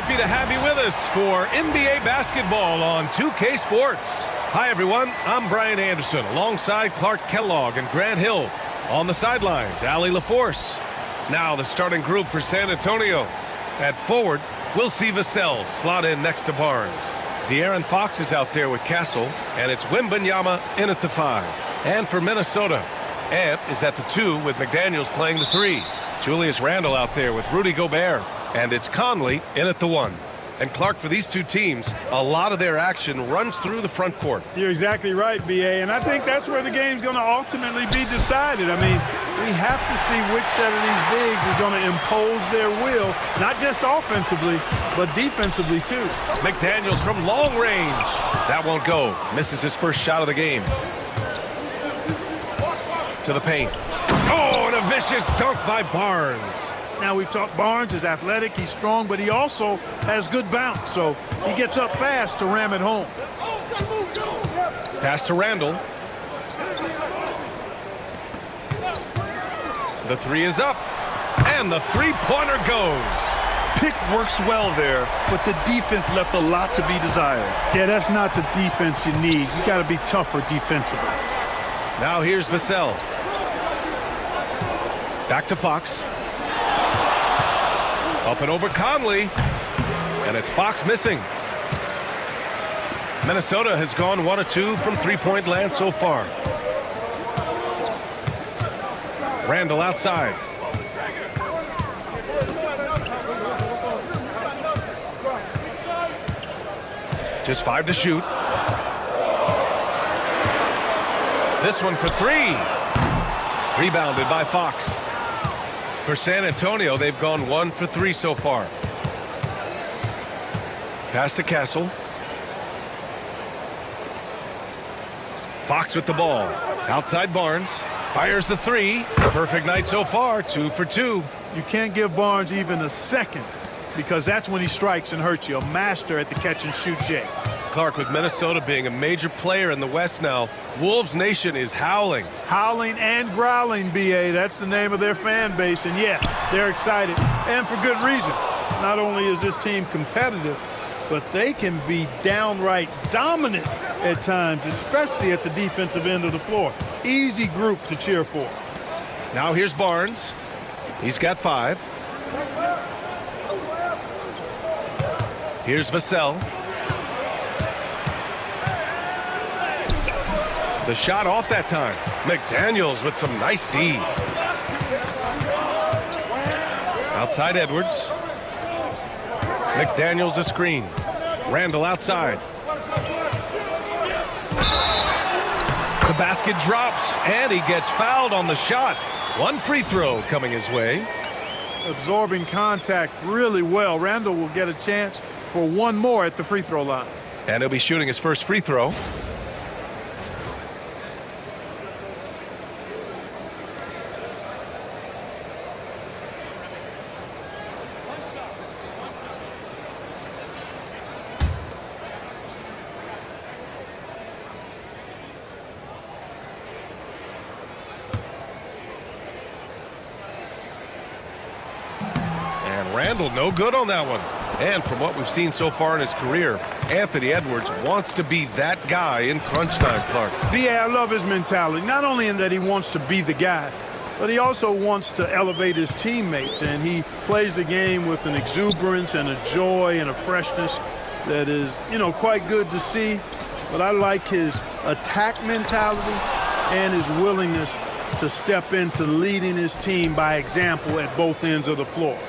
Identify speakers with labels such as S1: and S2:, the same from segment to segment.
S1: happy to have you with us for NBA basketball on 2K Sports. Hi, everyone. I'm Brian Anderson alongside Clark Kellogg and Grant Hill. On the sidelines, Allie LaForce. Now the starting group for San Antonio. At forward, we'll see Vassell slot in next to Barnes. De'Aaron Fox is out there with Castle, and it's Wembanyama in at the 5. And for Minnesota, Ant is at the 2 with McDaniels playing the 3. Julius Randle out there with Rudy Gobert. And it's Conley in at the 1. And Clark, for these two teams, a lot of their action runs through the front court.
S2: You're exactly right, B.A., and I think that's where the game's going to ultimately be decided. I mean, we have to see which set of these bigs is going to impose their will, not just offensively, but defensively, too.
S1: McDaniels from long range. That won't go. Misses his first shot of the game. To the paint. Oh, and a vicious dunk by Barnes.
S2: Now, we've talked Barnes is athletic, he's strong, but he also has good bounce, so he gets up fast to ram it home.
S1: Pass to Randle. The 3 is up, and the three-pointer goes.
S3: Pick works well there, but the defense left a lot to be desired.
S2: Yeah, that's not the defense you need. You got to be tougher defensively.
S1: Now here's Vassell. Back to Fox. Up and over Conley. And it's Fox missing. Minnesota has gone 1 of 2 from three-point land so far. Randle outside. Just 5 to shoot. This one for 3. Rebounded by Fox. For San Antonio, they've gone 1 for 3 so far. Pass to Castle. Fox with the ball. Outside Barnes. Fires the 3. Perfect night so far. 2 for 2.
S2: You can't give Barnes even a second because that's when he strikes and hurts you. A master at the catch-and-shoot Jay.
S1: Clark, with Minnesota being a major player in the West now, Wolves Nation is howling.
S2: Howling and growling, B.A. That's the name of their fan base. And, yeah, they're excited, and for good reason. Not only is this team competitive, but they can be downright dominant at times, especially at the defensive end of the floor. Easy group to cheer for.
S1: Now here's Barnes. He's got 5. Here's Vassell. The shot off that time. McDaniels with some nice D. Outside Edwards. McDaniels a screen. Randle outside. The basket drops, and he gets fouled on the shot. 1 free throw coming his way.
S2: Absorbing contact really well. Randle will get a chance for 1 more at the free throw line.
S1: And he'll be shooting his first free throw. Randle no good on that one. And from what we've seen so far in his career, Anthony Edwards wants to be that guy in crunch time, Clark.
S2: I love his mentality. Not only in that he wants to be the guy, but he also wants to elevate his teammates. And he plays the game with an exuberance and a joy and a freshness that is, quite good to see. But I like his attack mentality and his willingness to step into leading his team by example at both ends of the floor.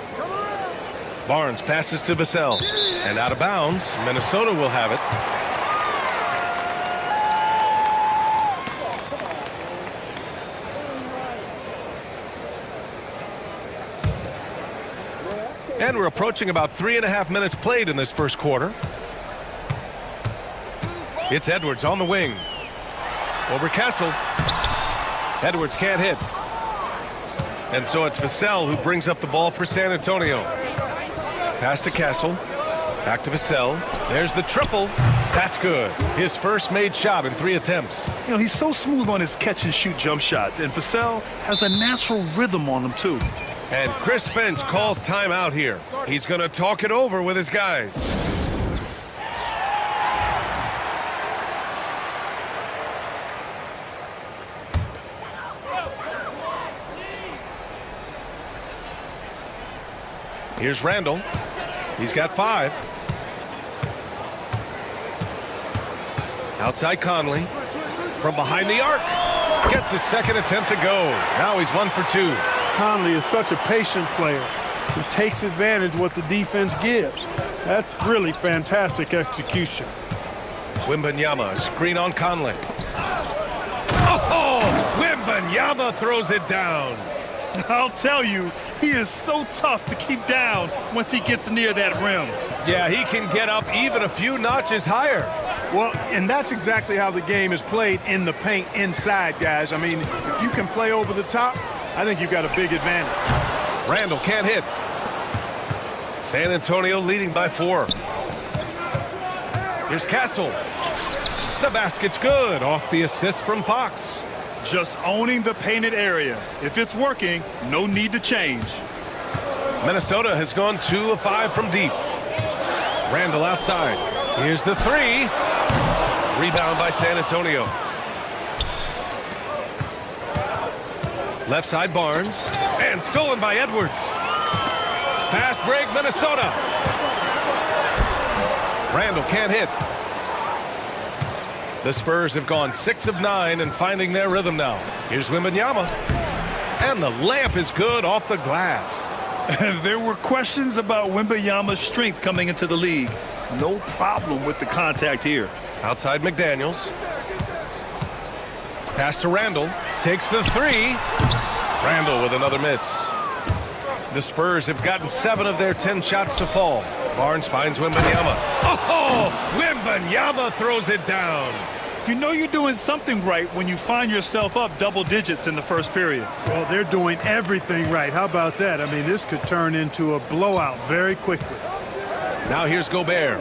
S1: Barnes passes to Vassell. And out of bounds, Minnesota will have it. And we're approaching about 3.5 minutes played in this first quarter. It's Edwards on the wing. Over Castle. Edwards can't hit. And so it's Vassell who brings up the ball for San Antonio. Pass to Castle. Back to Vassell. There's the triple. That's good. His first made shot in 3 attempts.
S3: He's so smooth on his catch-and-shoot jump shots, and Vassell has a natural rhythm on them, too.
S1: And Chris Finch calls timeout here. He's going to talk it over with his guys. Here's Randall. He's got 5. Outside Conley. From behind the arc. Gets his second attempt to go. Now he's 1 for 2.
S2: Conley is such a patient player who takes advantage of what the defense gives. That's really fantastic execution.
S1: Wembanyama, screen on Conley. Oh, Wembanyama throws it down.
S3: I'll tell you, he is so tough to keep down once he gets near that rim.
S1: Yeah, he can get up even a few notches higher.
S2: Well, and that's exactly how the game is played in the paint inside, guys. I mean, if you can play over the top, I think you've got a big advantage.
S1: Randall can't hit. San Antonio leading by 4. Here's Castle. The basket's good off the assist from Fox.
S3: Just owning the painted area. If it's working, no need to change.
S1: Minnesota has gone 2 of 5 from deep. Randall outside. Here's the 3. Rebound by San Antonio. Left side Barnes. And stolen by Edwards. Fast break Minnesota. Randall can't hit. The Spurs have gone 6 of 9 and finding their rhythm now. Here's Wembanyama. And the layup is good off the glass.
S3: There were questions about Wembanyama's strength coming into the league. No problem with the contact here.
S1: Outside McDaniels. Pass to Randall. Takes the 3. Randall with another miss. The Spurs have gotten 7 of their 10 shots to fall. Barnes finds Wembanyama. Oh, Wembanyama throws it down.
S3: You know you're doing something right when you find yourself up double digits in the first period.
S2: Well, they're doing everything right. How about that? I mean, this could turn into a blowout very quickly.
S1: Now here's Gobert.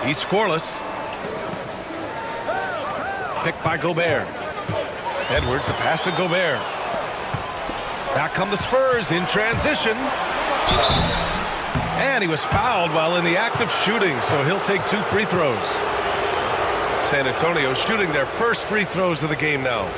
S1: He's scoreless. Picked by Gobert. Edwards, the pass to Gobert. Back come the Spurs in transition. And he was fouled while in the act of shooting, so he'll take 2 free throws. San Antonio shooting their first free throws of the game now.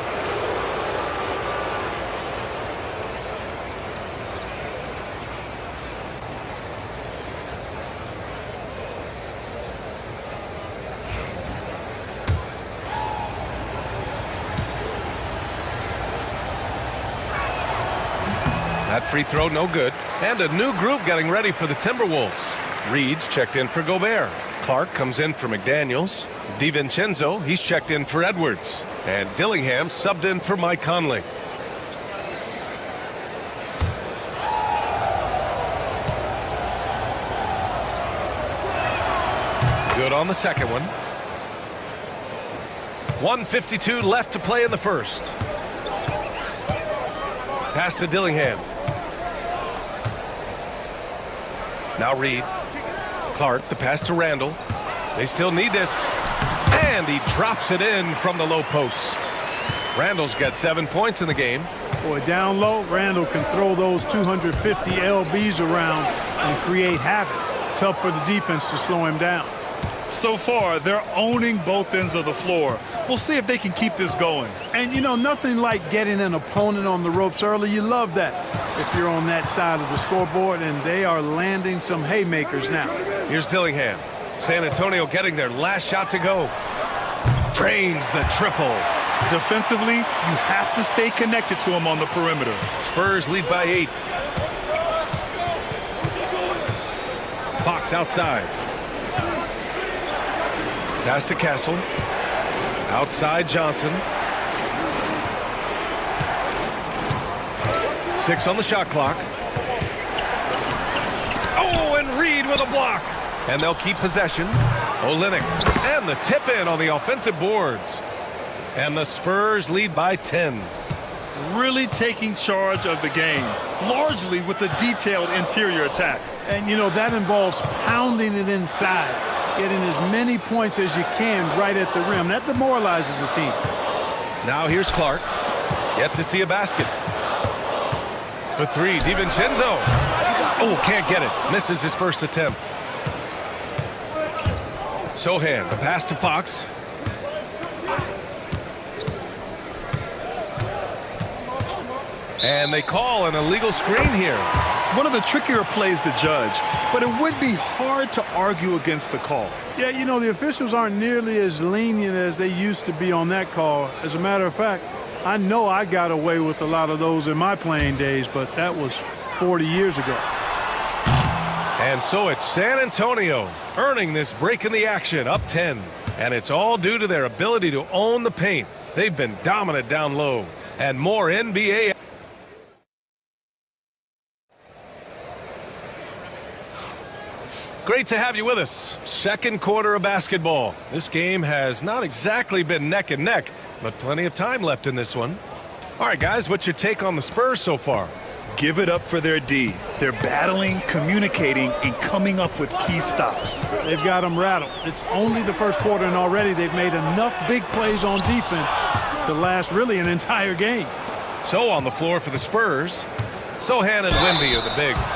S1: That free throw no good. And a new group getting ready for the Timberwolves. Reed's checked in for Gobert. Clark comes in for McDaniels. DiVincenzo, he's checked in for Edwards. And Dillingham subbed in for Mike Conley. Good on the second one. 1:52 left to play in the first. Pass to Dillingham. Now Reed. Clark, the pass to Randall. They still need this. And he drops it in from the low post. Randall's got 7 points in the game.
S2: Boy, down low, Randall can throw those 250 LBs around and create havoc. Tough for the defense to slow him down.
S3: So far, they're owning both ends of the floor. We'll see if they can keep this going.
S2: And, you know, nothing like getting an opponent on the ropes early. You love that if you're on that side of the scoreboard, and they are landing some haymakers now.
S1: Here's Dillingham. San Antonio getting their last shot to go. Drains the triple.
S3: Defensively, you have to stay connected to him on the perimeter.
S1: Spurs lead by 8. Fox outside. Pass to Castle. Outside Johnson. 6 on the shot clock. Oh, and Reed with a block. And they'll keep possession. Olynyk and the tip in on the offensive boards. And the Spurs lead by 10.
S3: Really taking charge of the game, largely with a detailed interior attack.
S2: And, you know, that involves pounding it inside, getting as many points as you can right at the rim. That demoralizes the team.
S1: Now here's Clark. Yet to see a basket. for three. DiVincenzo. Oh, can't get it. Misses his first attempt. Sohan, the pass to Fox. And they call an illegal screen here.
S3: One of the trickier plays to judge, but it would be hard to argue against the call.
S2: Yeah, you know, the officials aren't nearly as lenient as they used to be on that call. As a matter of fact, I know I got away with a lot of those in my playing days, but that was 40 years ago.
S1: And so it's San Antonio earning this break in the action, up 10. And it's all due to their ability to own the paint. They've been dominant down low. And more NBA. Great to have you with us. Second quarter of basketball. This game has not exactly been neck and neck, but plenty of time left in this one. All right, guys, what's your take on the Spurs so far?
S3: Give it up for their D. They're battling, communicating, and coming up with key stops.
S2: They've got them rattled. It's only the first quarter, and already they've made enough big plays on defense to last really an entire game.
S1: So on the floor for the Spurs, Sohan and Wemby are the bigs.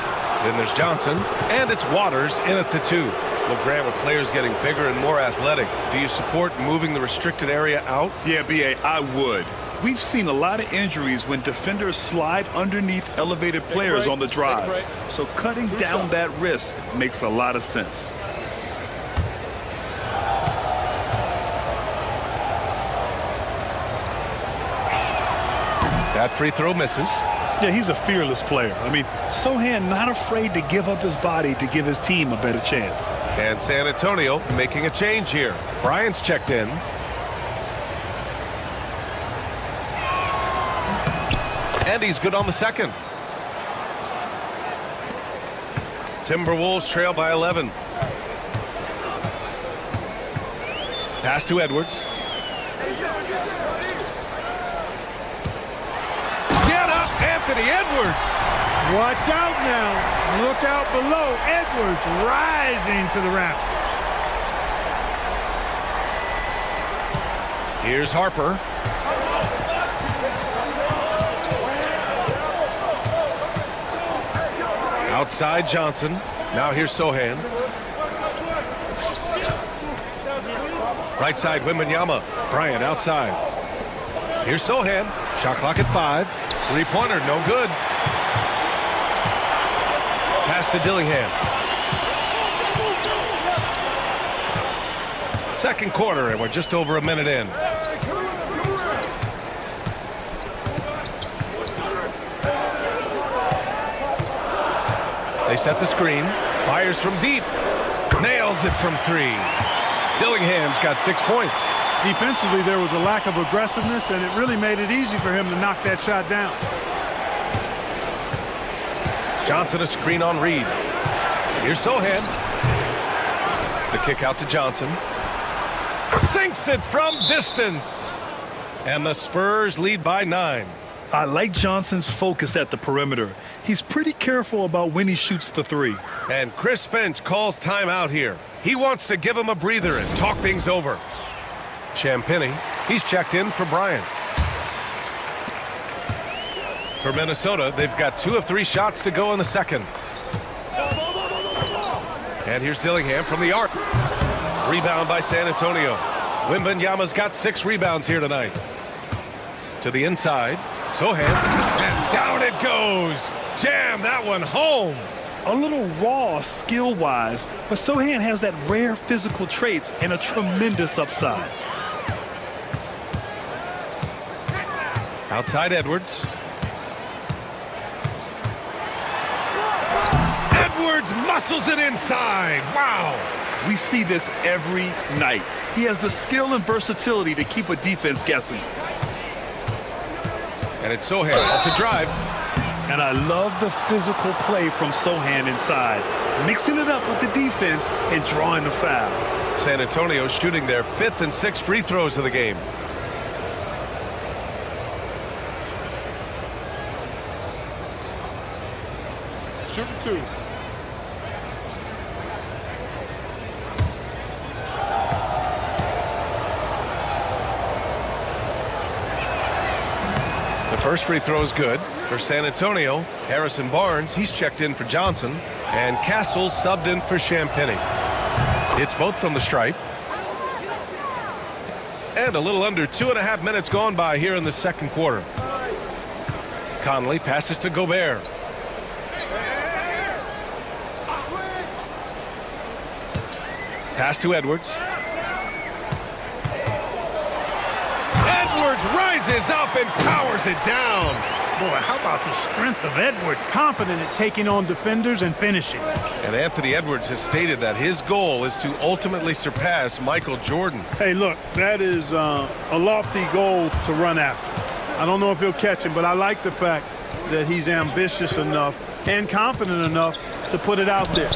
S1: Then there's Johnson, and it's Waters in at the two. Well, Grant, with players getting bigger and more athletic, do you support moving the restricted area out?
S3: Yeah, B.A., I would. We've seen a lot of injuries when defenders slide underneath elevated players on the drive. So cutting down that risk makes a lot of sense.
S1: That free throw misses.
S3: Yeah, he's a fearless player. I mean, Sohan not afraid to give up his body to give his team a better chance.
S1: And San Antonio making a change here. Bryant's checked in. And he's good on the second. Timberwolves trail by 11. Pass to Edwards. Get up, Anthony Edwards.
S2: Watch out now. Look out below. Edwards rising to the rafters.
S1: Here's Harper. Outside Johnson. Now here's Sohan. Right side Wembanyama. Bryant outside. Here's Sohan. Shot clock at 5. Three-pointer, no good. Pass to Dillingham. Second quarter, and we're just over a minute in. They set the screen. Fires from deep. Nails it from 3. Dillingham's got 6 points.
S2: Defensively, there was a lack of aggressiveness, and it really made it easy for him to knock that shot down.
S1: Johnson a screen on Reed. Here's Sohan. The kick out to Johnson. Sinks it from distance. And the Spurs lead by 9.
S3: I like Johnson's focus at the perimeter. He's pretty careful about when he shoots the 3.
S1: And Chris Finch calls timeout here. He wants to give him a breather and talk things over. Champagnie, he's checked in for Bryant. For Minnesota, they've got 2 of 3 shots to go in the second. And here's Dillingham from the arc. Rebound by San Antonio. Wembanyama's got 6 rebounds here tonight. To the inside. Sohan, and down it goes. Jam that one home.
S3: A little raw skill-wise, but Sohan has that rare physical traits and a tremendous upside.
S1: Outside Edwards. Edwards muscles it inside. Wow.
S3: We see this every night. He has the skill and versatility to keep a defense guessing.
S1: And it's Sohan off the drive.
S3: And I love the physical play from Sohan inside, mixing it up with the defense and drawing the foul.
S1: San Antonio shooting their 5th and 6th free throws of the game.
S2: Shooting 2.
S1: The first free throw is good. For San Antonio, Harrison Barnes, he's checked in for Johnson. And Castle subbed in for Champagny. It's both from the stripe. And a little under 2.5 minutes gone by here in the second quarter. Conley passes to Gobert. Pass to Edwards. Edwards rises up and powers it down.
S2: Boy, how about the strength of Edwards? Confident at taking on defenders and finishing.
S1: And Anthony Edwards has stated that his goal is to ultimately surpass Michael Jordan.
S2: Hey, look, that is a lofty goal to run after. I don't know if he'll catch him, but I like the fact that he's ambitious enough and confident enough to put it out there.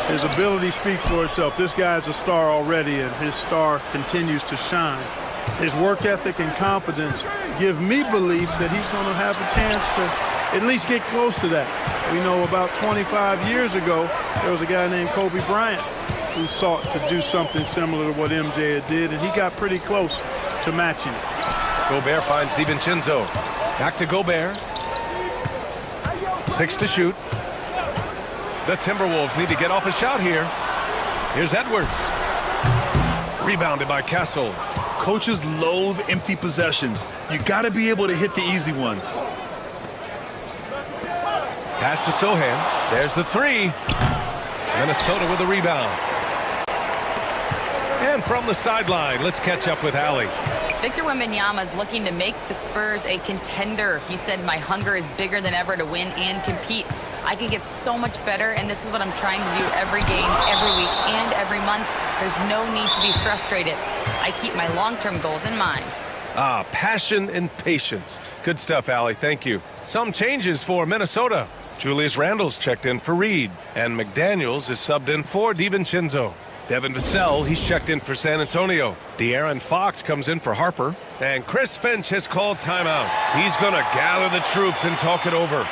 S2: His ability speaks for itself. This guy's a star already, and his star continues to shine. His work ethic and confidence give me belief that he's going to have a chance to at least get close to that. We know about 25 years ago, there was a guy named Kobe Bryant who sought to do something similar to what MJ did, and he got pretty close to matching it.
S1: Gobert finds DiVincenzo. Back to Gobert. 6 to shoot. The Timberwolves need to get off a shot here. Here's Edwards. Rebounded by Castle.
S3: Coaches loathe empty possessions. You got to be able to hit the easy ones.
S1: Pass to Sohan. There's the three. Minnesota with a rebound. And from the sideline, let's catch up with Allie.
S4: Victor Wembanyama is looking to make the Spurs a contender. He said, "My hunger is bigger than ever to win and compete. I can get so much better, and this is what I'm trying to do every game, every week, and every month. There's no need to be frustrated. I keep my long-term goals in mind."
S1: Passion and patience. Good stuff, Allie. Thank you. Some changes for Minnesota. Julius Randle's checked in for Reed, and McDaniels is subbed in for DiVincenzo. Devin Vassell, he's checked in for San Antonio. De'Aaron Fox comes in for Harper, and Chris Finch has called timeout. He's going to gather the troops and talk it over.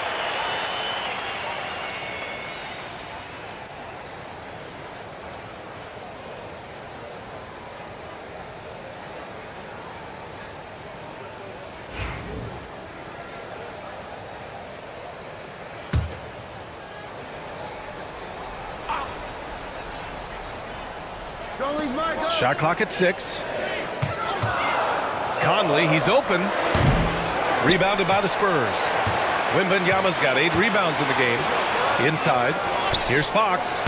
S1: Shot clock at 6. Conley, he's open. Rebounded by the Spurs. Wembanyama's got 8 rebounds in the game. Inside. Here's Fox.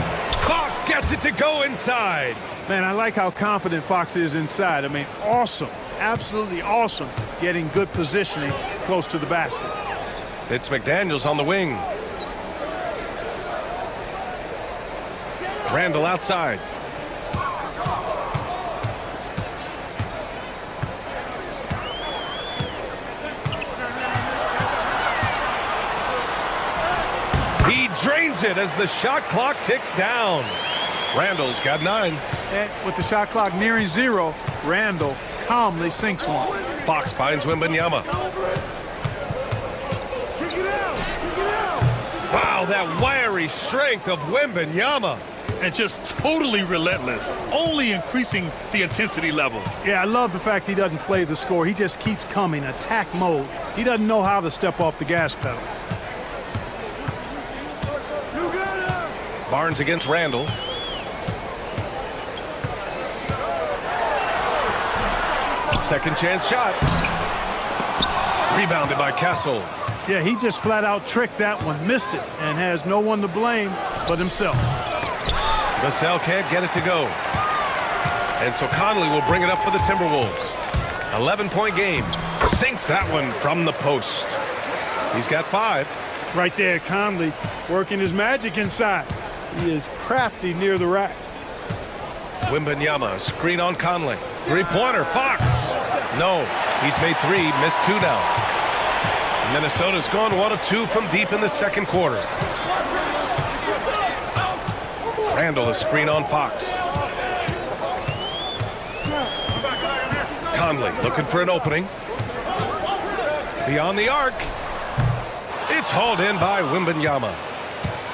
S1: Fox gets it to go inside.
S2: Man, I like how confident Fox is inside. I mean, awesome. Absolutely awesome getting good positioning close to the basket.
S1: It's McDaniels on the wing. Randle outside. He drains it as the shot clock ticks down. Randle's got 9.
S2: And with the shot clock nearing 0, Randle calmly sinks one.
S1: Fox finds Wembanyama. Wow, that wiry strength of Wembanyama.
S3: And just totally relentless, only increasing the intensity level.
S2: Yeah, I love the fact he doesn't play the score. He just keeps coming, attack mode. He doesn't know how to step off the gas pedal.
S1: Barnes against Randle. Second chance shot. Rebounded by Castle.
S2: Yeah, he just flat out tricked that one, missed it, and has no one to blame but himself.
S1: Vassell can't get it to go. And so Conley will bring it up for the Timberwolves. 11-point game. Sinks that one from the post. He's got 5.
S2: Right there, Conley working his magic inside. He is crafty near the rack.
S1: Wembanyama, screen on Conley. Three-pointer, Fox. No, he's made 3, missed 2 now. Minnesota's gone 1 of 2 from deep in the second quarter. Randle, a screen on Fox. Conley looking for an opening. Beyond the arc. It's hauled in by Wembanyama.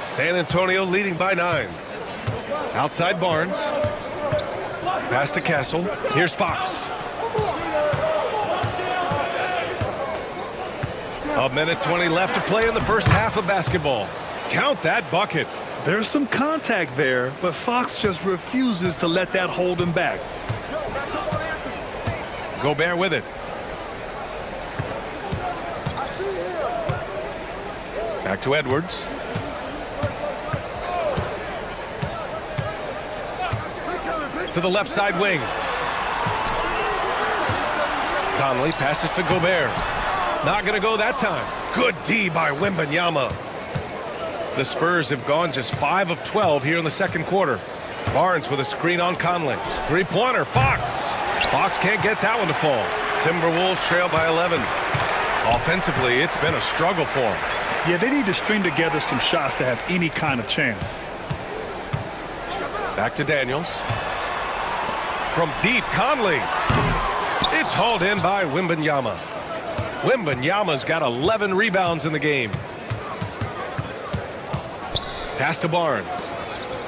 S1: San Antonio leading by 9. Outside Barnes. Pass to Castle. Here's Fox. A minute 20 left to play in the first half of basketball. Count that bucket.
S3: There's some contact there, but Fox just refuses to let that hold him back.
S1: Gobert with it. Back to Edwards. To the left side wing. Conley passes to Gobert. Not going to go that time. Good D by Wembanyama. The Spurs have gone just 5 of 12 here in the second quarter. Barnes with a screen on Conley. Three-pointer, Fox. Fox can't get that one to fall. Timberwolves trail by 11. Offensively, it's been a struggle for them.
S3: Yeah, they need to string together some shots to have any kind of chance.
S1: Back to Daniels. From deep, Conley. It's hauled in by Wembanyama. Wembanyama's got 11 rebounds in the game. Pass to Barnes.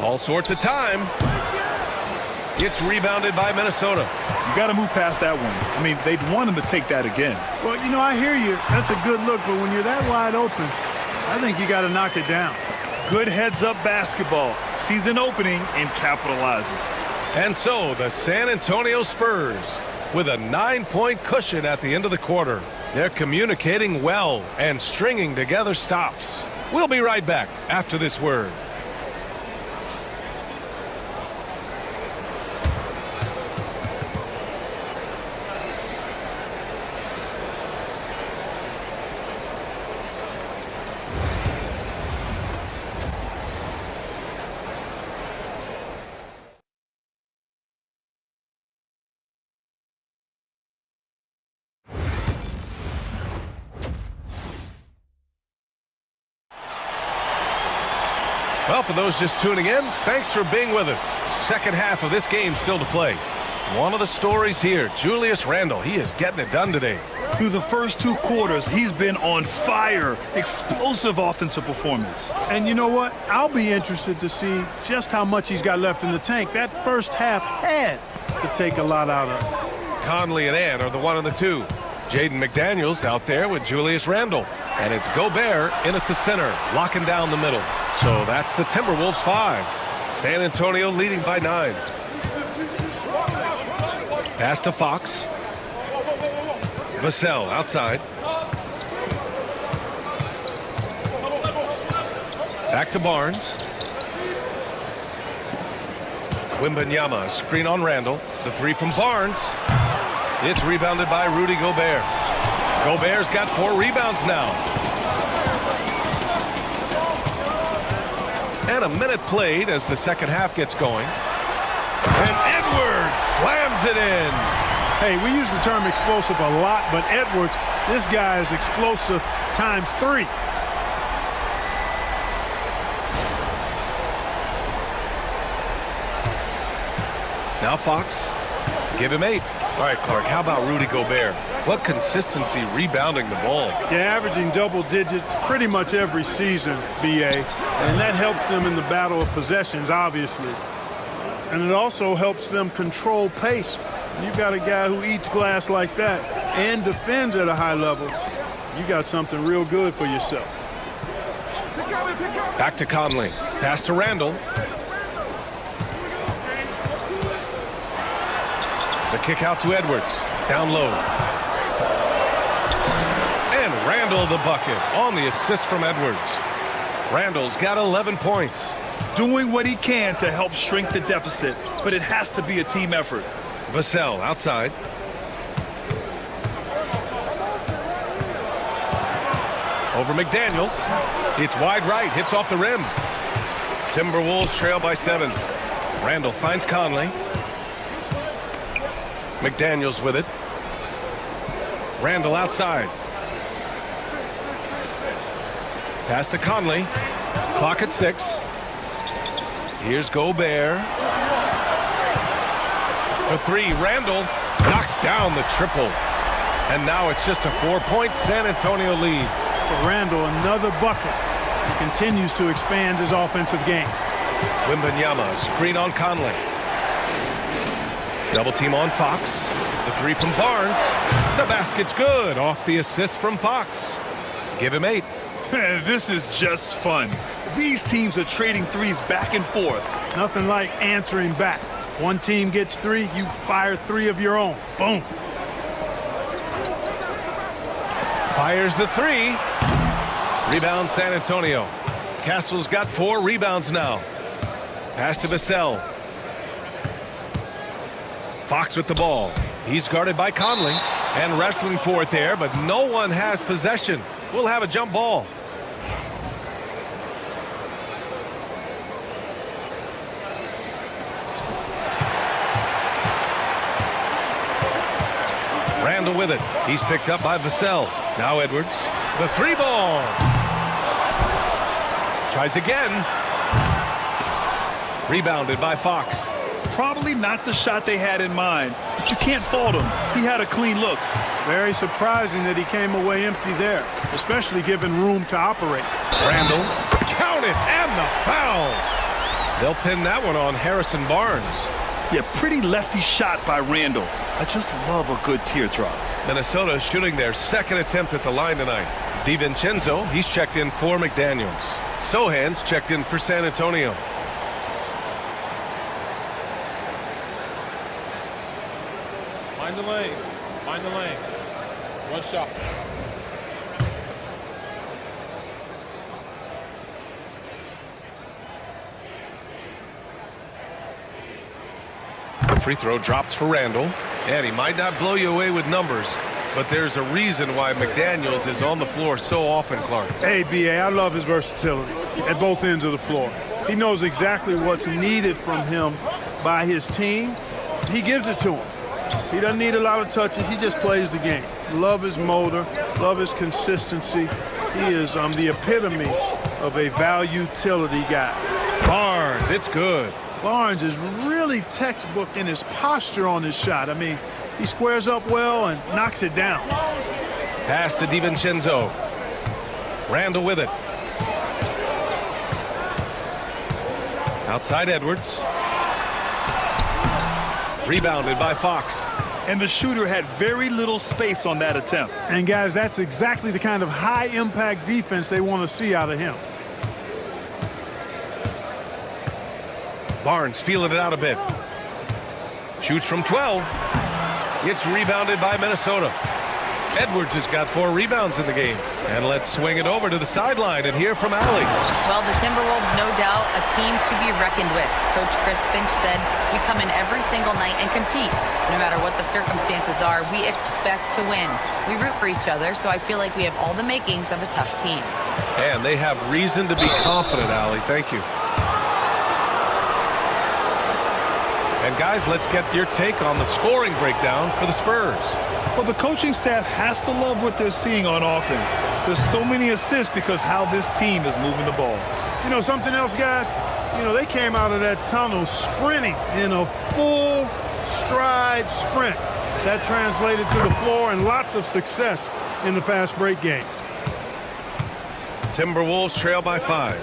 S1: All sorts of time. It's rebounded by Minnesota.
S3: You got to move past that one. I mean, they'd want him to take that again.
S2: Well, you know, I hear you. That's a good look, but when you're that wide open, I think you got to knock it down.
S3: Good heads-up basketball. Sees an opening and capitalizes.
S1: And so the San Antonio Spurs with a 9-point cushion at the end of the quarter. They're communicating well and stringing together stops. We'll be right back after this word. Well, for those just tuning in, thanks for being with us. Second half of this game still to play. One of the stories here, Julius Randle, he is getting it done today.
S3: Through the first 2 quarters, he's been on fire. Explosive offensive performance.
S2: And you know what? I'll be interested to see just how much he's got left in the tank. That first half had to take a lot out of it.
S1: Conley and Ant are the 1 and the 2. Jaden McDaniels out there with Julius Randle. And it's Gobert in at the center, locking down the middle. So that's the Timberwolves 5. San Antonio leading by 9. Pass to Fox. Vassell outside. Back to Barnes. Wembanyama, screen on Randle. The 3 from Barnes. It's rebounded by Rudy Gobert. Gobert's got 4 rebounds now. And a minute played as the second half gets going. And Edwards slams it in.
S2: Hey, we use the term explosive a lot, but Edwards, this guy is explosive times 3.
S1: Now Fox, give him 8. All right, Clark, how about Rudy Gobert? What consistency rebounding the ball.
S2: Yeah, averaging double digits pretty much every season, BA. And that helps them in the battle of possessions, obviously. And it also helps them control pace. You've got a guy who eats glass like that and defends at a high level. You got something real good for yourself.
S1: Back to Conley. Pass to Randle. The kick out to Edwards. Down low. And Randle the bucket on the assist from Edwards. Randle's got 11 points.
S3: Doing what he can to help shrink the deficit, but it has to be a team effort.
S1: Vassell outside. Over McDaniels. It's wide right. Hits off the rim. Timberwolves trail by 7. Randle finds Conley. McDaniels with it. Randle outside. Pass to Conley. Clock at 6. Here's Gobert. For 3, Randle knocks down the triple. And now it's just a 4-point San Antonio lead.
S2: For Randle, another bucket. He continues to expand his offensive game.
S1: Wembanyama, screen on Conley. Double team on Fox. The 3 from Barnes. The basket's good off the assist from Fox. Give him 8.
S3: This is just fun. These teams are trading threes back and forth.
S2: Nothing like answering back. One team gets 3, you fire 3 of your own. Boom.
S1: Fires the 3. Rebound San Antonio. Castle's got 4 rebounds now. Pass to Vassell. Fox with the ball. He's guarded by Conley and wrestling for it there, but no one has possession. We'll have a jump ball. Randall with it. He's picked up by Vassell. Now Edwards. The 3 ball. Tries again. Rebounded by Fox.
S3: Probably not the shot they had in mind, but you can't fault him. He had a clean look.
S2: Very surprising that he came away empty there, especially given room to operate.
S1: Randall. Count it. And the foul. They'll pin that one on Harrison Barnes.
S3: Yeah, pretty lefty shot by Randall. I just love a good teardrop.
S1: Minnesota shooting their 2nd attempt at the line tonight. DiVincenzo, he's checked in for McDaniels. Sohan's checked in for San Antonio.
S5: Find the lanes. Find the lanes. One shot.
S1: The free throw drops for Randall. And he might not blow you away with numbers, but there's a reason why McDaniels is on the floor so often, Clark.
S2: Hey, B.A., I love his versatility at both ends of the floor. He knows exactly what's needed from him by his team. He gives it to him. He doesn't need a lot of touches. He just plays the game. Love his motor. Love his consistency. He is the epitome of a value-utility guy.
S1: Barnes, it's good.
S2: Barnes is really textbook in his posture on his shot. I mean, he squares up well and knocks it down.
S1: Pass to DiVincenzo. Randall with it. Outside Edwards. Rebounded by Fox.
S3: And the shooter had very little space on that attempt.
S2: And guys, that's exactly the kind of high-impact defense they want to see out of him.
S1: Barnes feeling it out a bit. Shoots from 12. It's rebounded by Minnesota. Edwards has got 4 rebounds in the game. And let's swing it over to the sideline and hear from Allie.
S4: Well, the Timberwolves, no doubt, a team to be reckoned with. Coach Chris Finch said, we come in every single night and compete. No matter what the circumstances are, we expect to win. We root for each other, so I feel like we have all the makings of a tough team.
S1: And they have reason to be confident, Allie. Thank you. And guys, let's get your take on the scoring breakdown for the Spurs.
S3: Well, the coaching staff has to love what they're seeing on offense. There's so many assists because how this team is moving the ball.
S2: You know, something else, guys? You know, they came out of that tunnel sprinting in a full stride sprint. That translated to the floor and lots of success in the fast break game.
S1: Timberwolves trail by 5.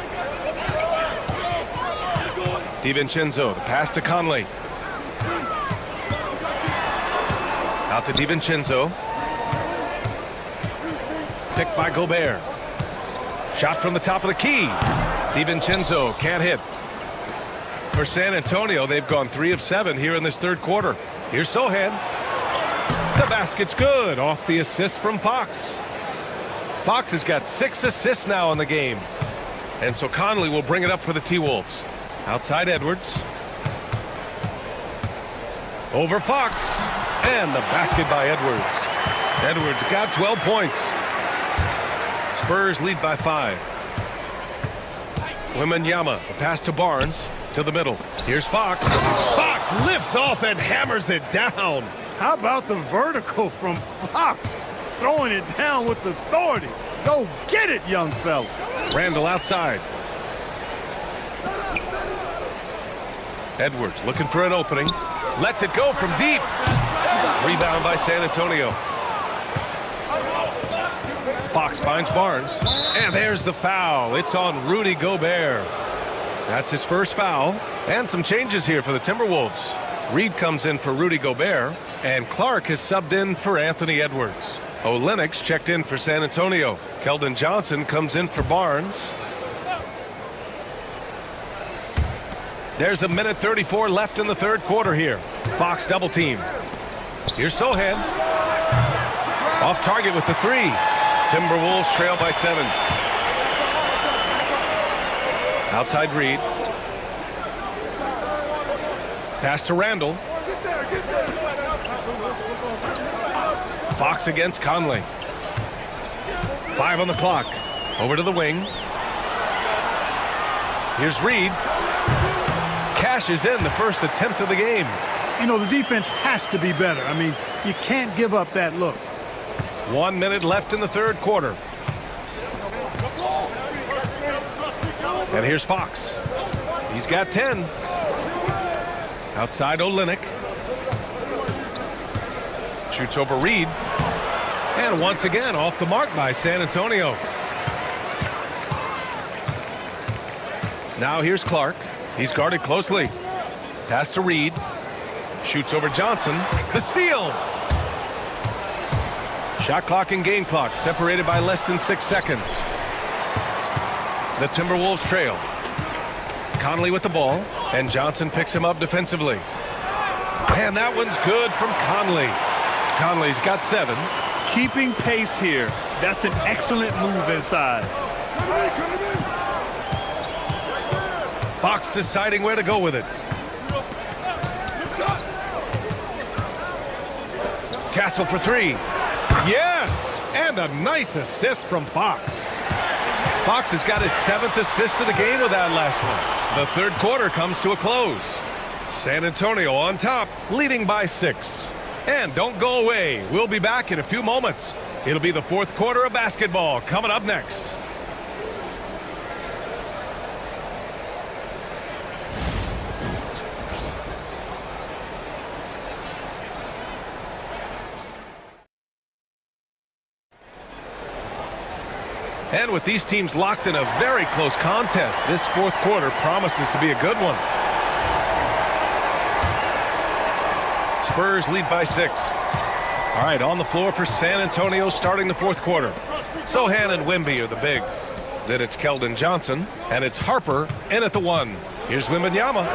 S1: DiVincenzo, the pass to Conley. Out to DiVincenzo. Picked by Gobert. Shot from the top of the key. DiVincenzo can't hit. For San Antonio, they've gone 3 of 7 here in this 3rd quarter. Here's Sohan. The basket's good off the assist from Fox. Fox has got 6 assists now in the game. And so Conley will bring it up for the T-Wolves. Outside Edwards. Over Fox. And the basket by Edwards. Edwards got 12 points. Spurs lead by 5. Wembanyama, the pass to Barnes, to the middle. Here's Fox. Fox lifts off and hammers it down.
S2: How about the vertical from Fox? Throwing it down with authority. Go get it, young fella.
S1: Randall outside. Edwards looking for an opening. Lets it go from deep. Rebound by San Antonio. Fox finds Barnes. And there's the foul. It's on Rudy Gobert. That's his first foul. And some changes here for the Timberwolves. Reed comes in for Rudy Gobert. And Clark has subbed in for Anthony Edwards. Olynyk's checked in for San Antonio. Keldon Johnson comes in for Barnes. There's a minute 34 left in the third quarter here. Fox double team. Here's Sohan. Off target with the three. Timberwolves trail by 7. Outside Reed. Pass to Randall. Fox against Conley. 5 on the clock. Over to the wing. Here's Reed. Cashes in the first attempt of the game.
S2: You know, the defense has to be better. I mean, you can't give up that look.
S1: 1 minute left in the third quarter. And here's Fox. He's got 10. Outside Olynyk. Shoots over Reed. And once again off the mark by San Antonio. Now here's Clark. He's guarded closely. Pass to Reed. Shoots over Johnson. The steal. Shot clock and game clock separated by less than 6 seconds. The Timberwolves trail. Conley with the ball, and Johnson picks him up defensively. And that one's good from Conley. Conley's got 7.
S3: Keeping pace here. That's an excellent move inside.
S1: Fox deciding where to go with it. Castle for 3. Yes! And a nice assist from Fox. Fox has got his 7th assist of the game with that last one. The third quarter comes to a close. San Antonio on top, leading by 6. And don't go away. We'll be back in a few moments. It'll be the fourth quarter of basketball coming up next. And with these teams locked in a very close contest, this fourth quarter promises to be a good one. Spurs lead by 6. All right, on the floor for San Antonio starting the fourth quarter. Sohan and Wemby are the bigs. Then it's Keldon Johnson, and it's Harper in at the 1. Here's Wembanyama.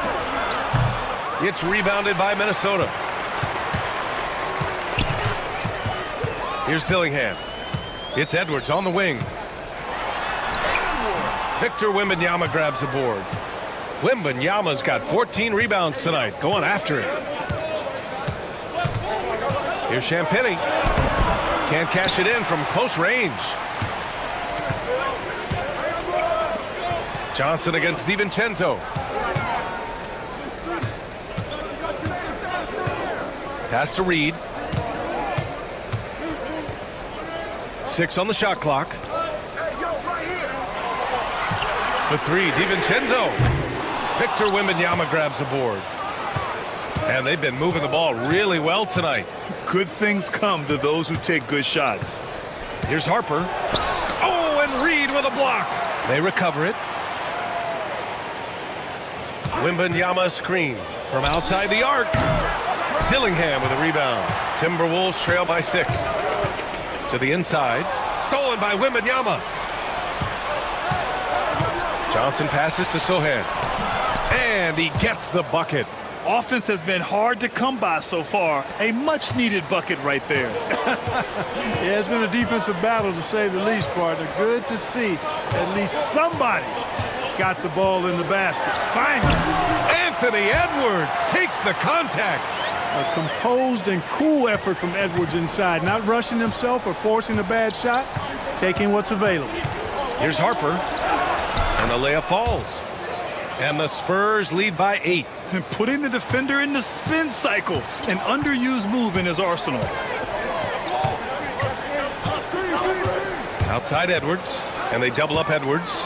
S1: It's rebounded by Minnesota. Here's Dillingham. It's Edwards on the wing. Victor Wembanyama grabs the board. Wembanyama's got 14 rebounds tonight, going after it. Here's Champagnie. Can't cash it in from close range. Johnson against DiVincenzo. Pass to Reed. 6 on the shot clock. For 3, DiVincenzo. Victor Wembanyama grabs the board. And they've been moving the ball really well tonight.
S3: Good things come to those who take good shots.
S1: Here's Harper. Oh, and Reed with a block. They recover it. Wembanyama screen from outside the arc. Dillingham with a rebound. Timberwolves trail by 6. To the inside. Stolen by Wembanyama. Johnson passes to Sohan. And he gets the bucket.
S3: Offense has been hard to come by so far. A much-needed bucket right there.
S2: Yeah, it's been a defensive battle to say the least, partner. Good to see at least somebody got the ball in the basket. Finally.
S1: Anthony Edwards takes the contact.
S2: A composed and cool effort from Edwards inside. Not rushing himself or forcing a bad shot. Taking what's available.
S1: Here's Harper. And the layup falls. And the Spurs lead by 8.
S3: And putting the defender in the spin cycle. An underused move in his arsenal.
S1: Outside Edwards. And they double up Edwards.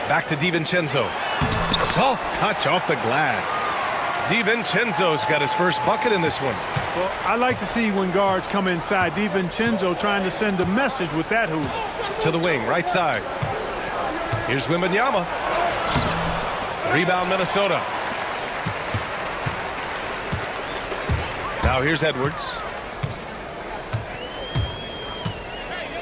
S1: Back to DiVincenzo. Soft touch off the glass. DiVincenzo's got his first bucket in this one.
S2: Well, I like to see when guards come inside. DiVincenzo trying to send a message with that hoop.
S1: To the wing, right side. Here's Wembanyama. Rebound, Minnesota. Now here's Edwards.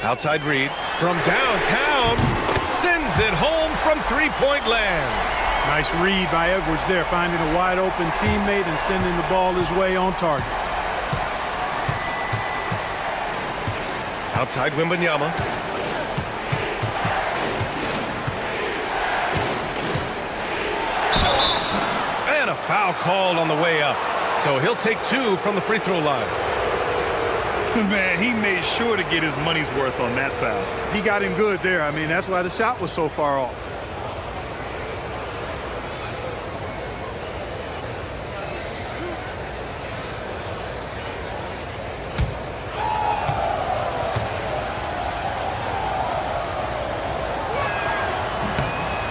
S1: Outside Reed from downtown. Sends it home from three-point land.
S2: Nice read by Edwards there, finding a wide open teammate and sending the ball his way on target.
S1: Outside Wembanyama. And a foul called on the way up. So he'll take 2 from the free throw line.
S3: Man, he made sure to get his money's worth on that foul.
S2: He got him good there. I mean, that's why the shot was so far off.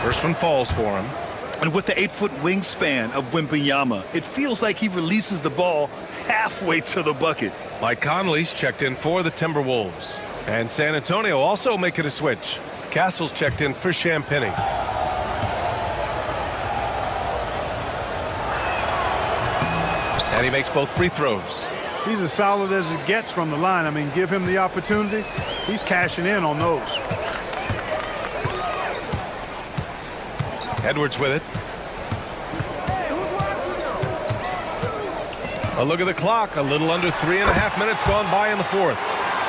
S1: First one falls for him.
S3: And with the 8-foot wingspan of Wembanyama, it feels like he releases the ball halfway to the bucket.
S1: Mike Conley's checked in for the Timberwolves. And San Antonio also making a switch. Castle's checked in for Champagny. And he makes both free throws.
S2: He's as solid as it gets from the line. I mean, give him the opportunity. He's cashing in on those.
S1: Edwards with it. A look at the clock. A little under 3.5 minutes gone by in the fourth.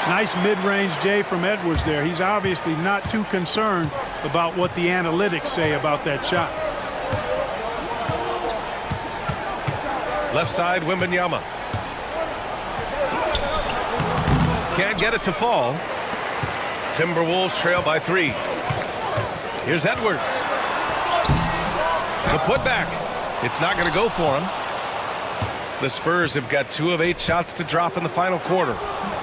S2: Nice mid-range J from Edwards there. He's obviously not too concerned about what the analytics say about that shot.
S1: Left side, Wembanyama. Can't get it to fall. Timberwolves trail by 3. Here's Edwards. The putback. It's not going to go for him. The Spurs have got 2 of 8 shots to drop in the final quarter.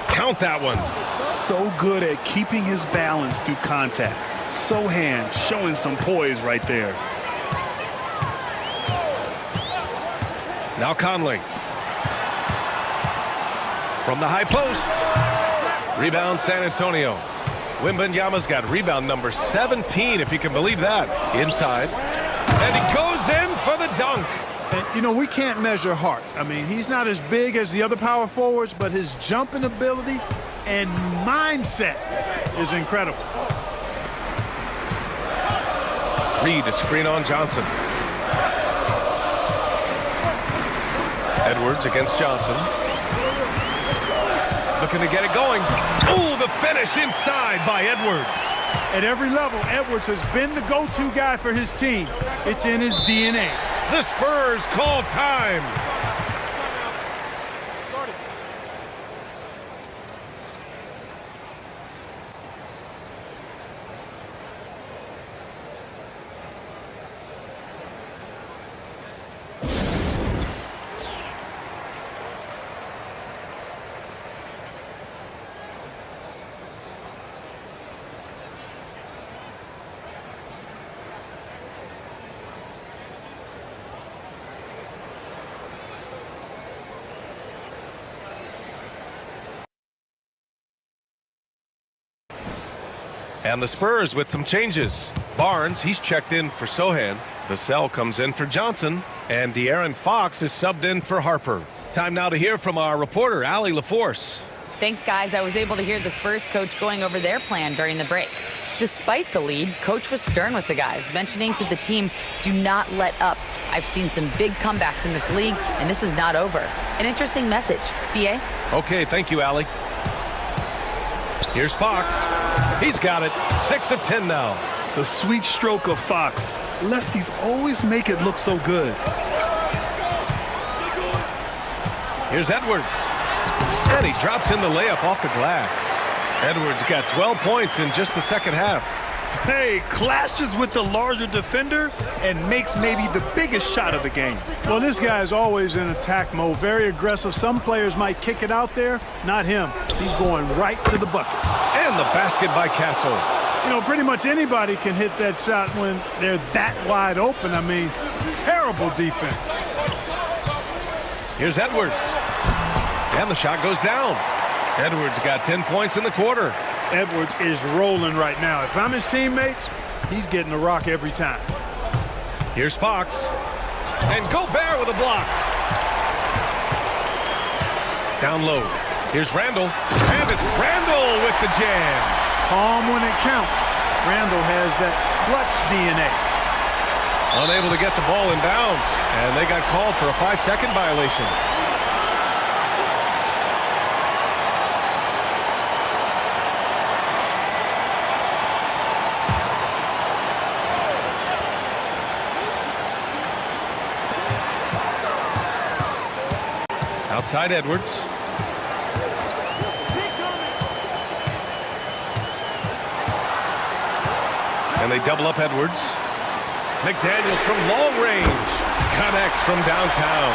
S1: Count that one.
S3: So good at keeping his balance through contact. Sohan showing some poise right there.
S1: Now Conley. From the high post. Rebound San Antonio. Wembanyama's got rebound number 17, if you can believe that. Inside. And he goes in for the dunk.
S2: And, you know, we can't measure heart. I mean, he's not as big as the other power forwards, but his jumping ability and mindset is incredible.
S1: Reed to screen on Johnson. Edwards against Johnson. Looking to get it going. Ooh, the finish inside by Edwards.
S2: At every level, Edwards has been the go-to guy for his team. It's in his DNA.
S1: The Spurs call time. And the Spurs with some changes. Barnes, he's checked in for Sohan. Vassell comes in for Johnson. And De'Aaron Fox is subbed in for Harper. Time now to hear from our reporter, Allie LaForce.
S4: Thanks, guys. I was able to hear the Spurs coach going over their plan during the break. Despite the lead, coach was stern with the guys, mentioning to the team, do not let up. I've seen some big comebacks in this league, and this is not over. An interesting message. B.A.?
S1: Okay, thank you, Allie. Here's Fox. He's got it. 6 of 10 now.
S3: The sweet stroke of Fox. Lefties always make it look so good.
S1: Here's Edwards. And he drops in the layup off the glass. Edwards got 12 points in just the second half.
S3: Hey, clashes with the larger defender and makes maybe the biggest shot of the game.
S2: Well, this guy is always in attack mode, very aggressive. Some players might kick it out there, not him. He's going right to the bucket.
S1: And the basket by Castle.
S2: You know, pretty much anybody can hit that shot when they're that wide open. I mean, terrible defense.
S1: Here's Edwards. And the shot goes down. Edwards got 10 points in the quarter.
S2: Edwards is rolling right now. If I'm his teammates, he's getting a rock every time.
S1: Here's Fox. And Gobert with a block. Down low. Here's Randall. And it's Randall with the jam.
S2: Calm when it counts. Randall has that clutch DNA.
S1: Unable to get the ball in bounds. And they got called for a 5-second violation. Outside Edwards. And they double up Edwards. McDaniels from long range. Connects from downtown.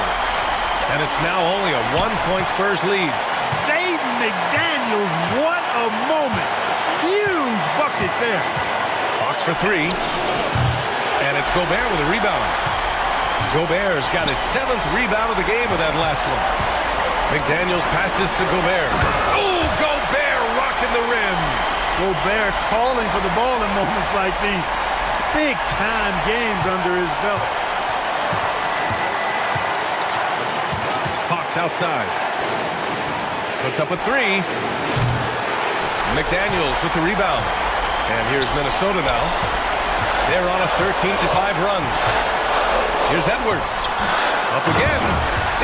S1: And it's now only a 1-point Spurs lead.
S2: Jaden McDaniels, what a moment. Huge bucket there.
S1: Fox for 3. And it's Gobert with a rebound. Gobert's got his 7th rebound of the game with that last one. McDaniels passes to Gobert. Oh, Gobert rocking the rim.
S2: Gobert calling for the ball in moments like these. Big-time games under his belt.
S1: Fox outside. Puts up a 3. McDaniels with the rebound. And here's Minnesota now. They're on a 13-5 run. Here's Edwards. Up again.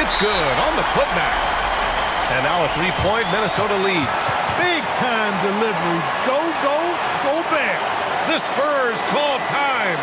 S1: It's good on the putback. And now a 3-point Minnesota lead.
S2: Big-time delivery. Go, go, Gobert.
S1: The Spurs call time.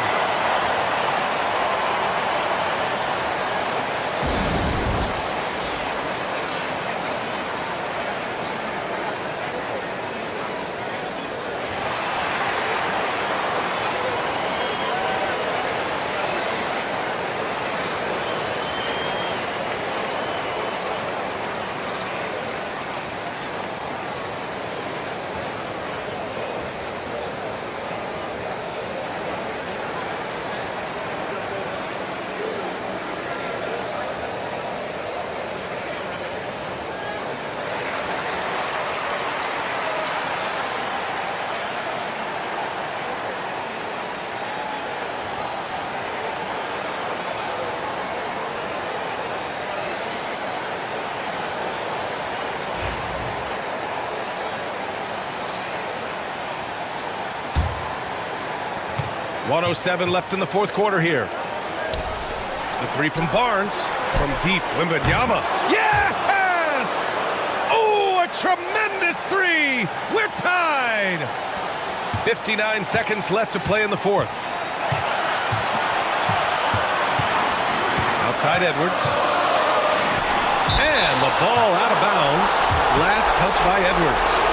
S1: .107 left in the fourth quarter here. The 3 from Barnes. From deep, Wembanyama. Yes! Oh, a tremendous 3! We're tied! 59 seconds left to play in the fourth. Outside Edwards. And the ball out of bounds. Last touch by Edwards.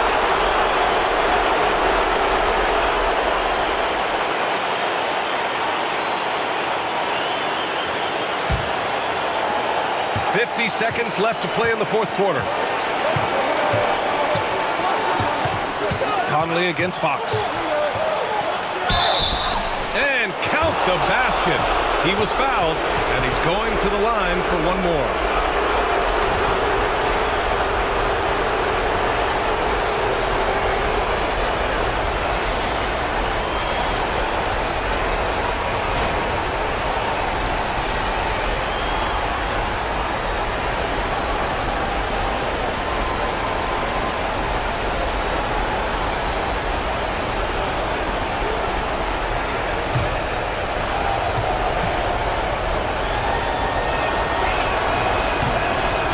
S1: .50 seconds left to play in the fourth quarter. Conley against Fox. And count the basket. He was fouled, and he's going to the line for one more.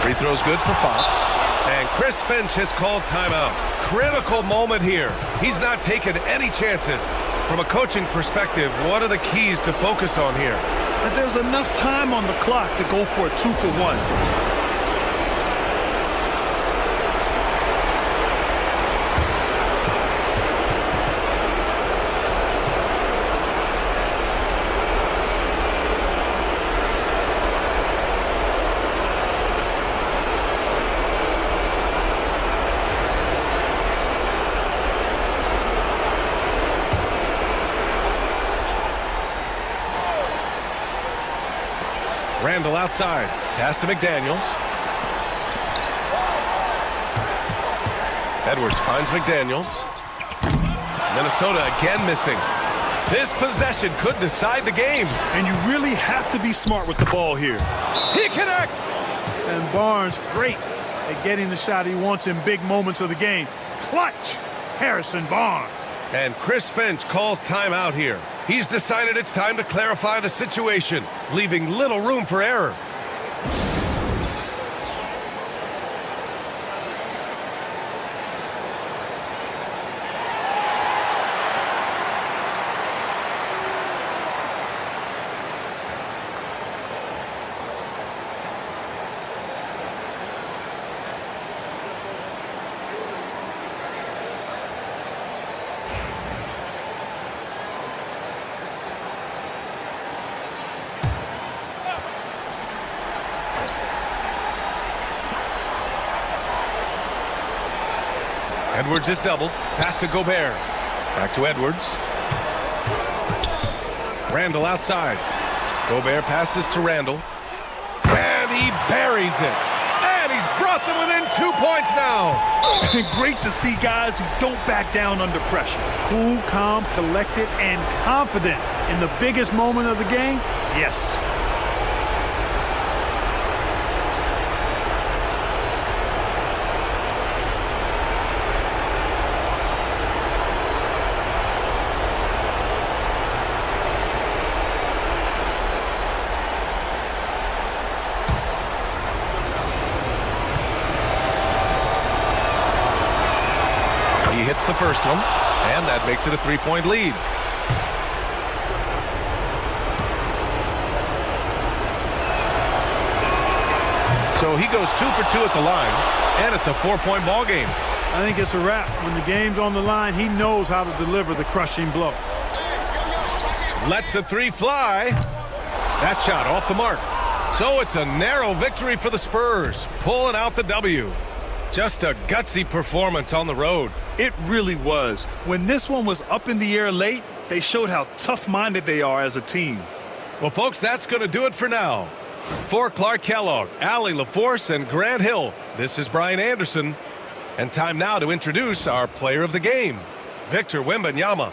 S1: Free throw's good for Fox. And Chris Finch has called timeout. Critical moment here. He's not taking any chances. From a coaching perspective, what are the keys to focus on here?
S3: And there's enough time on the clock to go for a 2-for-1.
S1: Randall outside. Pass to McDaniels. Edwards finds McDaniels. Minnesota again missing. This possession could decide the game.
S3: And you really have to be smart with the ball here.
S1: He connects.
S2: And Barnes, great at getting the shot he wants in big moments of the game. Clutch, Harrison Barnes.
S1: And Chris Finch calls timeout here. He's decided it's time to clarify the situation, leaving little room for error. Edwards is doubled. Pass to Gobert. Back to Edwards. Randall outside. Gobert passes to Randall. And he buries it. And he's brought them within 2 points now.
S3: Great to see guys who don't back down under pressure.
S2: Cool, calm, collected, and confident in the biggest moment of the game. Yes.
S1: Hits the first one, and that makes it a 3-point lead. So he goes 2 for 2 at the line, and it's a 4-point ball game.
S2: I think it's a wrap. When the game's on the line, he knows how to deliver the crushing blow.
S1: Lets the three fly. That shot off the mark. So it's a narrow victory for the Spurs, pulling out the W. Just a gutsy performance on the road.
S3: It really was. When this one was up in the air late, they showed how tough-minded they are as a team.
S1: Well, folks, that's going to do it for now. For Clark Kellogg, Allie LaForce, and Grant Hill, this is Brian Anderson. And time now to introduce our player of the game, Victor Wembanyama.